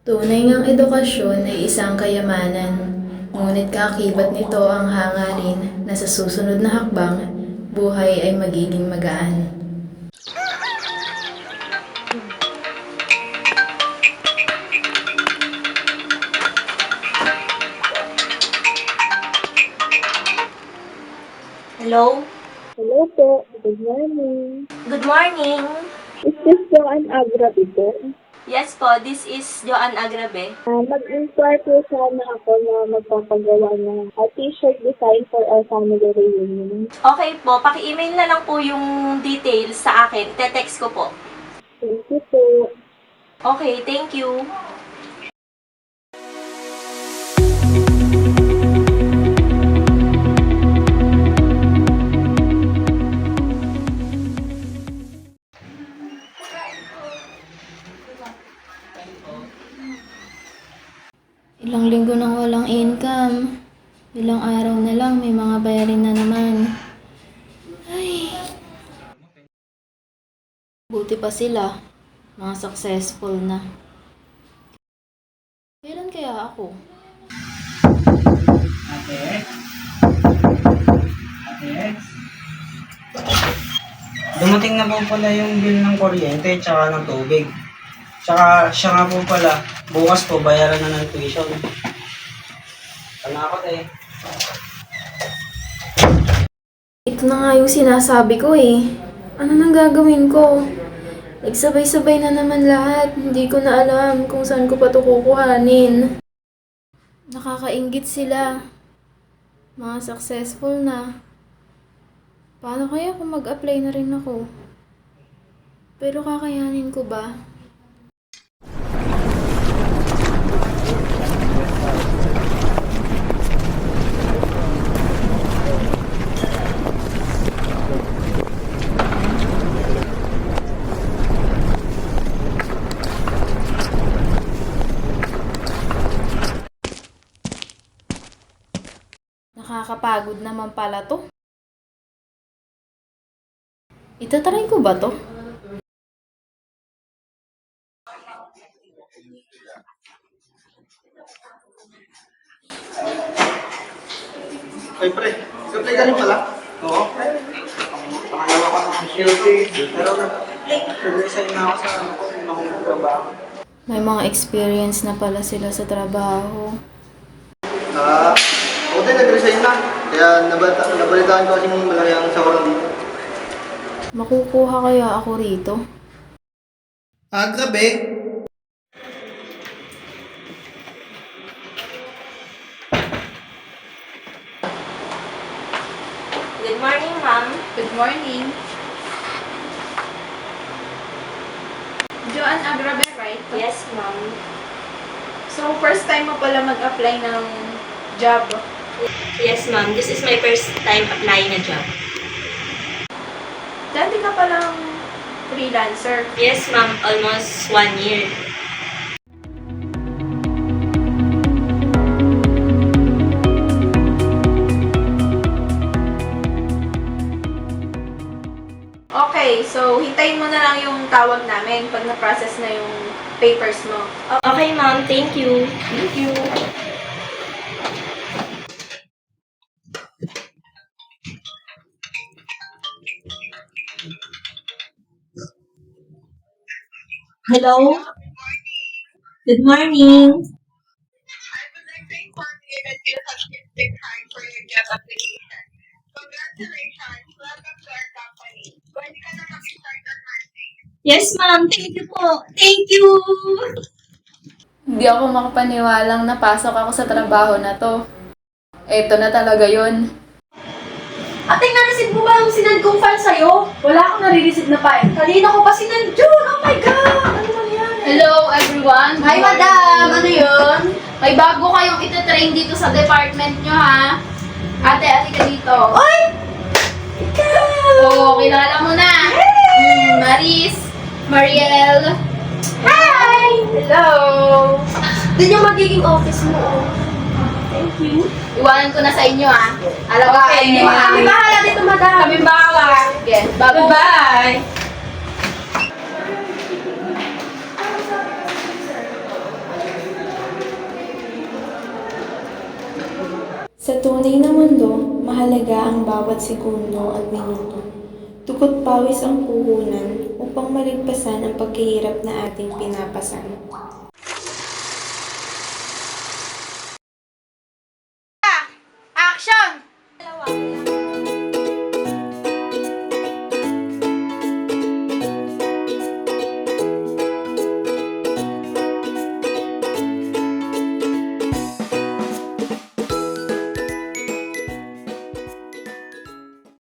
Tunay ngang edukasyon ay isang kayamanan, ngunit kaakibat nito ang hangarin na sa susunod na hakbang, buhay ay magiging magaan. Hello? Hello po, good morning. Good morning. Is this Joanne Agrabi po? Yes po, this is Joanne Agrabe. Mag-inquire po sana ako na magpapagawa ng t-shirt design for our family reunion. Okay po, paki-email na lang po yung details sa akin. Te-text ko po. Thank you po. Okay, thank you. Ilang linggo nang walang income. Ilang araw na lang may mga bayarin na naman. Ay. Buti pa sila. Mga successful na. Kailan kaya ako? Dumating na po pala yung bill ng kuryente tsaka ng tubig. Tsaka siya nga po pala, bukas po bayaran na ng tuition. Tanakot eh. Ito na nga yung sinasabi ko eh. Ano nang gagawin ko? Nagsabay-sabay na naman lahat. Hindi ko na alam kung saan ko pa ito kukuhanin. Nakakainggit sila. Mga successful na. Paano kaya kung mag-apply na rin ako? Pero kakayanin ko ba? Nakakapagod naman pala to. Itatry ko ba to? Ay pre, supply ka rin pala? Oo. Pangalawa ko ng guilty. Pero nag-resign na ako sa ano ko, yung akong trabaho. May mga experience na pala sila sa trabaho. Ako din nag-resign na. Kaya nabalitaan ko kasi malaki ang sawaran dito. Makukuha kaya ako rito? Grabe. Good morning, ma'am. Good morning. Joanne Agrabe, right? Yes, ma'am. So, first time mo pala mag-apply ng job. Yes, ma'am. This is my first time applying na job. Dati ka palang freelancer. Yes, ma'am. Almost 1 year. Okay, so hintayin mo na lang yung tawag namin pag na-process na yung papers mo. Okay, ma'am. Thank you. Thank you. Hello? Good morning. I would like to inform you that you have been hired for your job application. Congratulations! Welcome to our company. Pwede ka na mag-start on Monday. Yes, ma'am. Thank you po. Thank you. Hindi ako makapaniwalang napasok ako sa trabaho na to. Eto na talaga yon. Ate, na-receive mo ba yung sinend kong file sa'yo? Wala akong nare-receive na file. Kanina ko pa sinend yun. Oh my God! Ano nangyari? Hello everyone! Hi, madam! Ano yun? May bago kayong itatrain dito sa department nyo ha. Ate ka dito. Oy! Ikaw! Oo, kilala mo na. Maris, Mariel. Hi! Hello! Doon yung magiging office mo. Oh. Thank you. Iwanan ko na sa inyo ha. Alagaan nyo ha. Kami bahala dito, madam. Kami bahala. Sige, bago. Bye! 1 Sa tunay na mundo, mahalaga ang bawat segundo at minuto. Dugot pawis ang puhunan upang maligpasan ang paghihirap na ating pinapasan. Action! Dalawa.